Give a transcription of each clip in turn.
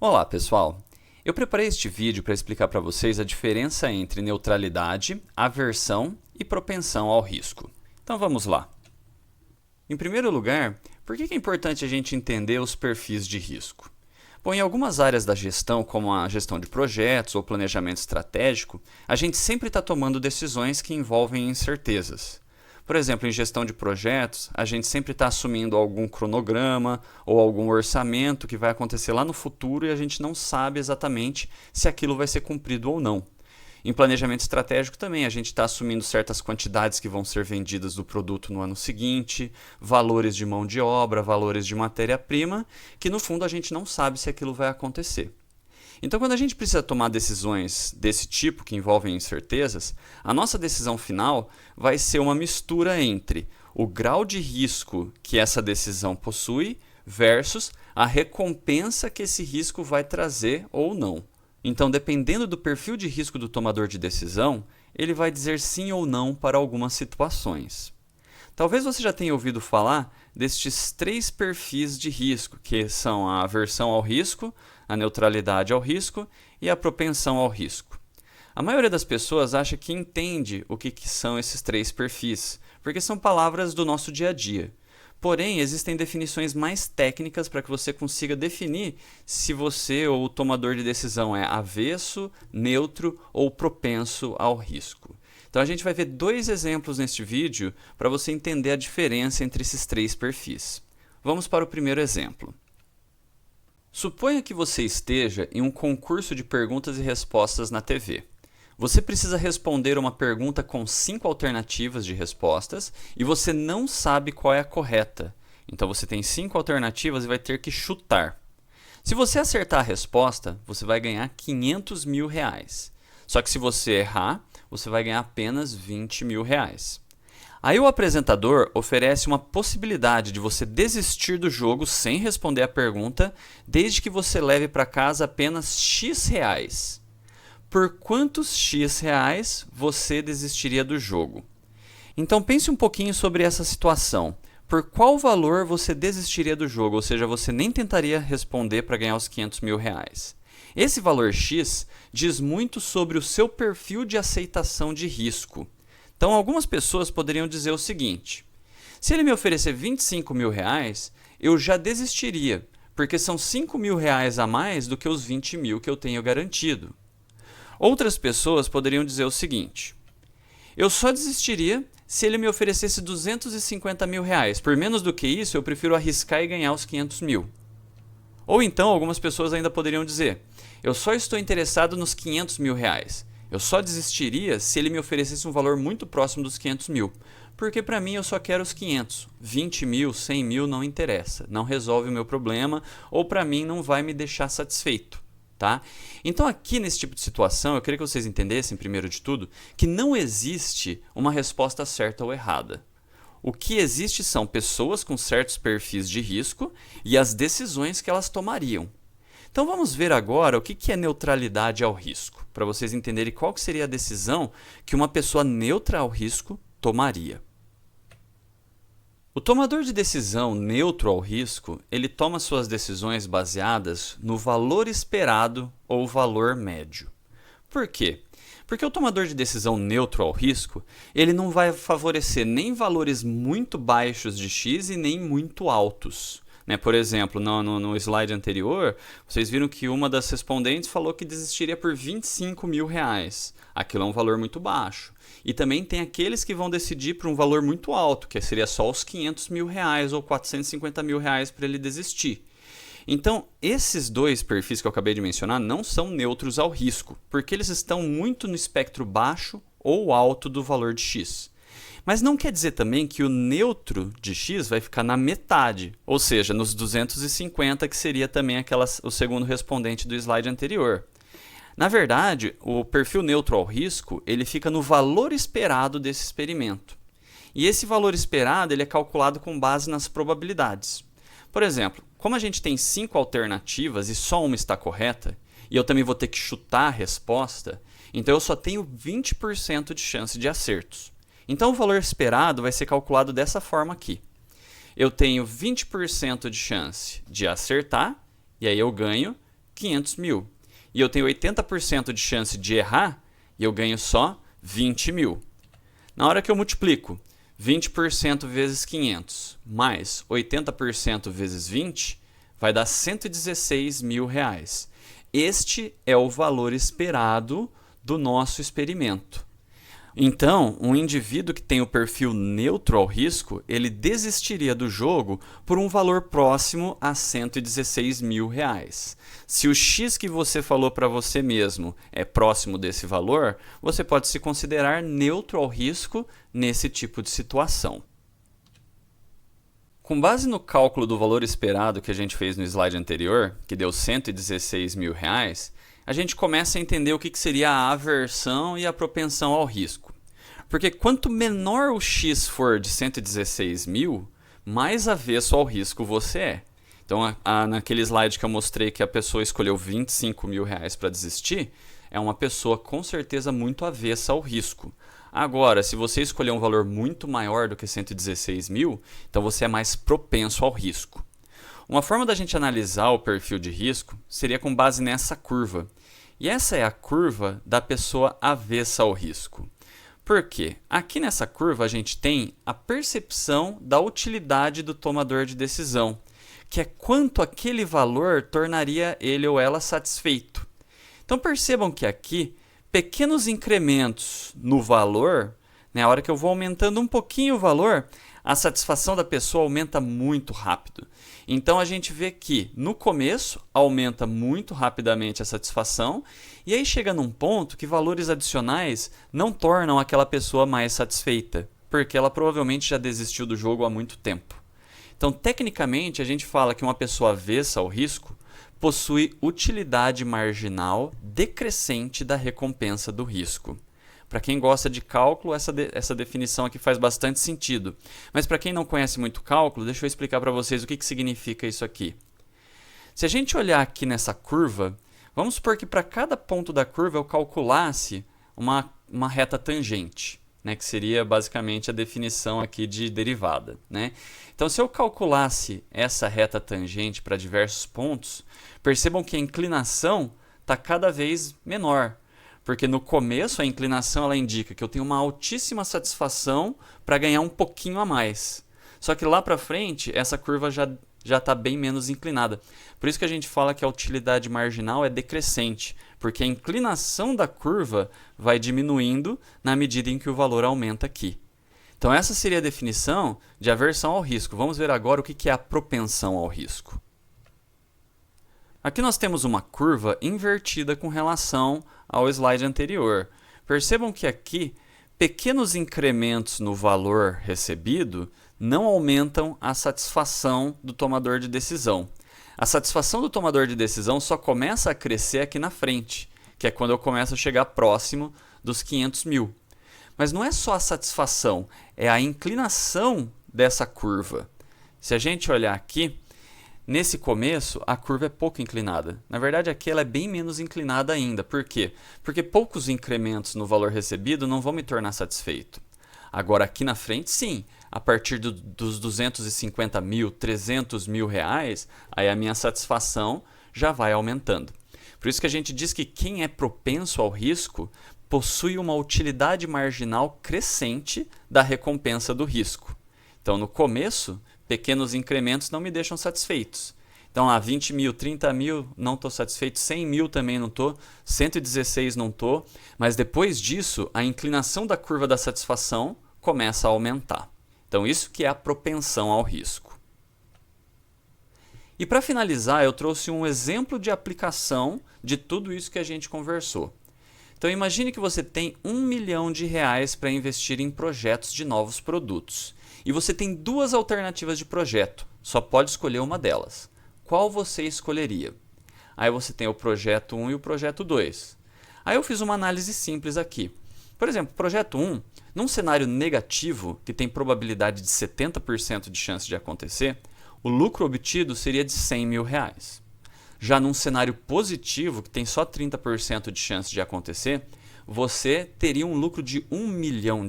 Olá, pessoal! Eu preparei este vídeo para explicar para vocês a diferença entre neutralidade, aversão e propensão ao risco. Então vamos lá. Em primeiro lugar, por que é importante a gente entender os perfis de risco? Bom, em algumas áreas da gestão, como a gestão de projetos ou planejamento estratégico, a gente sempre está tomando decisões que envolvem incertezas. Por exemplo, em gestão de projetos, a gente sempre está assumindo algum cronograma ou algum orçamento que vai acontecer lá no futuro e a gente não sabe exatamente se aquilo vai ser cumprido ou não. Em planejamento estratégico também, a gente está assumindo certas quantidades que vão ser vendidas do produto no ano seguinte, valores de mão de obra, valores de matéria-prima, que no fundo a gente não sabe se aquilo vai acontecer. Então, quando a gente precisa tomar decisões desse tipo, que envolvem incertezas, a nossa decisão final vai ser uma mistura entre o grau de risco que essa decisão possui versus a recompensa que esse risco vai trazer ou não. Então, dependendo do perfil de risco do tomador de decisão, ele vai dizer sim ou não para algumas situações. Talvez você já tenha ouvido falar destes 3 perfis de risco, que são a aversão ao risco, a neutralidade ao risco e a propensão ao risco. A maioria das pessoas acha que entende o que são esses 3 perfis, porque são palavras do nosso dia a dia. Porém, existem definições mais técnicas para que você consiga definir se você ou o tomador de decisão é avesso, neutro ou propenso ao risco. Então a gente vai ver 2 exemplos neste vídeo para você entender a diferença entre esses 3 perfis. Vamos para o primeiro exemplo. Suponha que você esteja em um concurso de perguntas e respostas na TV. Você precisa responder uma pergunta com 5 alternativas de respostas e você não sabe qual é a correta. Então você tem 5 alternativas e vai ter que chutar. Se você acertar a resposta, você vai ganhar R$500 mil. Só que se você errar, você vai ganhar apenas R$20 mil. Aí o apresentador oferece uma possibilidade de você desistir do jogo sem responder a pergunta, desde que você leve para casa apenas X reais. Por quantos X reais você desistiria do jogo? Então pense um pouquinho sobre essa situação. Por qual valor você desistiria do jogo? Ou seja, você nem tentaria responder para ganhar os R$500 mil. Esse valor X diz muito sobre o seu perfil de aceitação de risco. Então, algumas pessoas poderiam dizer o seguinte: se ele me oferecer R$25 mil, eu já desistiria, porque são R$5 mil a mais do que os 20 mil que eu tenho garantido. Outras pessoas poderiam dizer o seguinte: eu só desistiria se ele me oferecesse R$250 mil. Por menos do que isso, eu prefiro arriscar e ganhar os 500 mil. Ou então, algumas pessoas ainda poderiam dizer: eu só estou interessado nos R$500 mil. Eu só desistiria se ele me oferecesse um valor muito próximo dos 500 mil. Porque para mim eu só quero os 500. 20 mil, 100 mil não interessa. Não resolve o meu problema ou para mim não vai me deixar satisfeito. Tá? Então aqui nesse tipo de situação eu queria que vocês entendessem, primeiro de tudo, que não existe uma resposta certa ou errada. O que existe são pessoas com certos perfis de risco e as decisões que elas tomariam. Então vamos ver agora o que é neutralidade ao risco, para vocês entenderem qual que seria a decisão que uma pessoa neutra ao risco tomaria. O tomador de decisão neutro ao risco, ele toma suas decisões baseadas no valor esperado ou valor médio. Por quê? Porque o tomador de decisão neutro ao risco, ele não vai favorecer nem valores muito baixos de X e nem muito altos. Por exemplo, no slide anterior, vocês viram que uma das respondentes falou que desistiria por R$25 mil. Aquilo é um valor muito baixo. E também tem aqueles que vão decidir por um valor muito alto, que seria só os R$500 mil ou R$450 mil para ele desistir. Então, esses 2 perfis que eu acabei de mencionar não são neutros ao risco, porque eles estão muito no espectro baixo ou alto do valor de X. Mas não quer dizer também que o neutro de X vai ficar na metade, ou seja, nos 250, que seria também o segundo respondente do slide anterior. Na verdade, o perfil neutro ao risco ele fica no valor esperado desse experimento. E esse valor esperado ele é calculado com base nas probabilidades. Por exemplo, como a gente tem 5 alternativas e só uma está correta, e eu também vou ter que chutar a resposta, então eu só tenho 20% de chance de acertos. Então o valor esperado vai ser calculado dessa forma aqui. Eu tenho 20% de chance de acertar, e aí eu ganho 500 mil. E eu tenho 80% de chance de errar e eu ganho só 20 mil. Na hora que eu multiplico 20% vezes 500 mais 80% vezes 20, vai dar 116 mil reais. Este é o valor esperado do nosso experimento. Então, um indivíduo que tem o perfil neutro ao risco, ele desistiria do jogo por um valor próximo a 116 mil reais. Se o X que você falou para você mesmo é próximo desse valor, você pode se considerar neutro ao risco nesse tipo de situação. Com base no cálculo do valor esperado que a gente fez no slide anterior, que deu 116 mil reais, a gente começa a entender o que seria a aversão e a propensão ao risco. Porque quanto menor o X for de 116 mil, mais avesso ao risco você é. Então, naquele slide que eu mostrei que a pessoa escolheu 25 mil reais para desistir, é uma pessoa com certeza muito avessa ao risco. Agora, se você escolher um valor muito maior do que 116 mil, então você é mais propenso ao risco. Uma forma da gente analisar o perfil de risco seria com base nessa curva. E essa é a curva da pessoa avessa ao risco. Por quê? Aqui nessa curva a gente tem a percepção da utilidade do tomador de decisão, que é quanto aquele valor tornaria ele ou ela satisfeito. Então percebam que aqui, pequenos incrementos no valor, a hora que eu vou aumentando um pouquinho o valor, a satisfação da pessoa aumenta muito rápido. Então a gente vê que no começo aumenta muito rapidamente a satisfação e aí chega num ponto que valores adicionais não tornam aquela pessoa mais satisfeita, porque ela provavelmente já desistiu do jogo há muito tempo. Então, tecnicamente, a gente fala que uma pessoa avessa ao risco possui utilidade marginal decrescente da recompensa do risco. Para quem gosta de cálculo, essa definição aqui faz bastante sentido. Mas para quem não conhece muito cálculo, deixa eu explicar para vocês o que significa isso aqui. Se a gente olhar aqui nessa curva, vamos supor que para cada ponto da curva eu calculasse uma reta tangente, que seria basicamente a definição aqui de derivada. Então, se eu calculasse essa reta tangente para diversos pontos, percebam que a inclinação está cada vez menor. Porque no começo a inclinação ela indica que eu tenho uma altíssima satisfação para ganhar um pouquinho a mais. Só que lá para frente essa curva já está bem menos inclinada. Por isso que a gente fala que a utilidade marginal é decrescente, porque a inclinação da curva vai diminuindo na medida em que o valor aumenta aqui. Então essa seria a definição de aversão ao risco. Vamos ver agora o que é a propensão ao risco. Aqui nós temos uma curva invertida com relação ao slide anterior. Percebam que aqui, pequenos incrementos no valor recebido não aumentam a satisfação do tomador de decisão. A satisfação do tomador de decisão só começa a crescer aqui na frente, que é quando eu começo a chegar próximo dos 500 mil. Mas não é só a satisfação, é a inclinação dessa curva. Se a gente olhar aqui, nesse começo, a curva é pouco inclinada. Na verdade, aqui ela é bem menos inclinada ainda. Por quê? Porque poucos incrementos no valor recebido não vão me tornar satisfeito. Agora, aqui na frente, sim. A partir dos 250 mil, 300 mil reais, aí a minha satisfação já vai aumentando. Por isso que a gente diz que quem é propenso ao risco possui uma utilidade marginal crescente da recompensa do risco. Então, no começo, pequenos incrementos não me deixam satisfeitos. Então, lá, 20 mil, 30 mil, não estou satisfeito, 100 mil também não estou, 116 não estou, mas depois disso, a inclinação da curva da satisfação começa a aumentar. Então, isso que é a propensão ao risco. E para finalizar, eu trouxe um exemplo de aplicação de tudo isso que a gente conversou. Então, imagine que você tem R$1 milhão para investir em projetos de novos produtos. E você tem duas alternativas de projeto, só pode escolher uma delas. Qual você escolheria? Aí você tem o projeto 1 e o projeto 2. Aí eu fiz uma análise simples aqui. Por exemplo, projeto 1, num cenário negativo, que tem probabilidade de 70% de chance de acontecer, o lucro obtido seria de R$100 mil. Já num cenário positivo, que tem só 30% de chance de acontecer, você teria um lucro de R$1 milhão.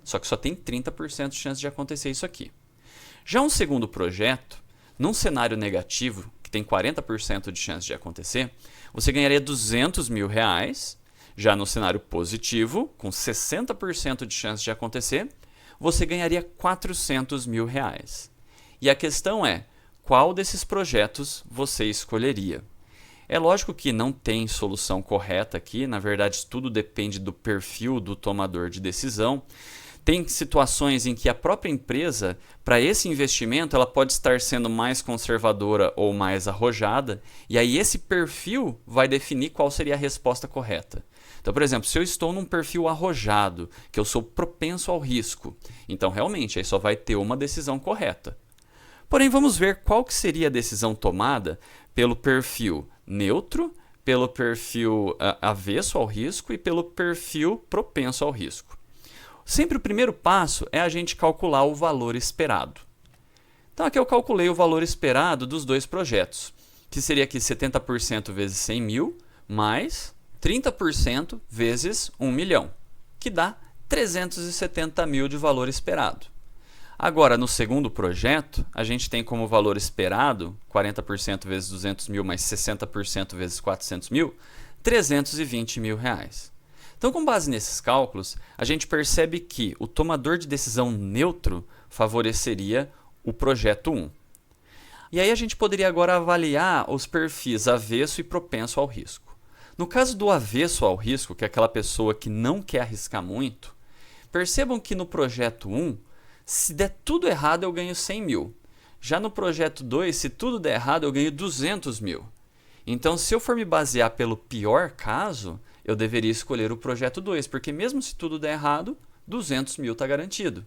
Só que só tem 30% de chance de acontecer isso aqui. Já um segundo projeto, num cenário negativo, que tem 40% de chance de acontecer, você ganharia R$200 mil. Já no cenário positivo, com 60% de chance de acontecer, você ganharia R$400 mil. E a questão é, qual desses projetos você escolheria? É lógico que não tem solução correta aqui, na verdade tudo depende do perfil do tomador de decisão. Tem situações em que a própria empresa, para esse investimento, ela pode estar sendo mais conservadora ou mais arrojada, e aí esse perfil vai definir qual seria a resposta correta. Então, por exemplo, se eu estou num perfil arrojado, que eu sou propenso ao risco, então realmente aí só vai ter uma decisão correta. Porém, vamos ver qual que seria a decisão tomada pelo perfil neutro, pelo perfil avesso ao risco e pelo perfil propenso ao risco. Sempre o primeiro passo é a gente calcular o valor esperado. Então aqui eu calculei o valor esperado dos dois projetos, que seria aqui 70% vezes 100 mil, mais 30% vezes 1 milhão, que dá 370 mil de valor esperado. Agora, no segundo projeto, a gente tem como valor esperado, 40% vezes 200 mil mais 60% vezes 400 mil, 320 mil reais. Então, com base nesses cálculos, a gente percebe que o tomador de decisão neutro favoreceria o projeto 1. E aí a gente poderia agora avaliar os perfis avesso e propenso ao risco. No caso do avesso ao risco, que é aquela pessoa que não quer arriscar muito, percebam que no projeto 1, se der tudo errado, eu ganho 100 mil. Já no projeto 2, se tudo der errado, eu ganho 200 mil. Então, se eu for me basear pelo pior caso, eu deveria escolher o projeto 2, porque mesmo se tudo der errado, 200 mil está garantido.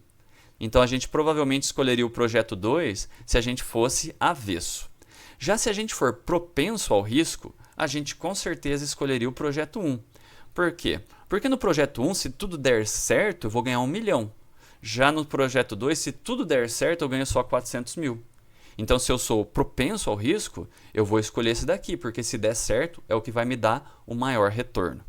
Então, a gente provavelmente escolheria o projeto 2 se a gente fosse avesso. Já se a gente for propenso ao risco, a gente com certeza escolheria o projeto 1. Por quê? Porque no projeto 1, se tudo der certo, eu vou ganhar 1 milhão. Já no projeto 2, se tudo der certo, eu ganho só 400 mil. Então, se eu sou propenso ao risco, eu vou escolher esse daqui, porque se der certo, é o que vai me dar o maior retorno.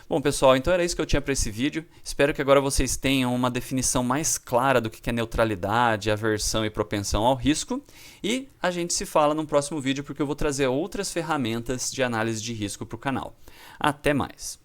Bom, pessoal, então era isso que eu tinha para esse vídeo. Espero que agora vocês tenham uma definição mais clara do que é neutralidade, aversão e propensão ao risco. E a gente se fala no próximo vídeo, porque eu vou trazer outras ferramentas de análise de risco para o canal. Até mais!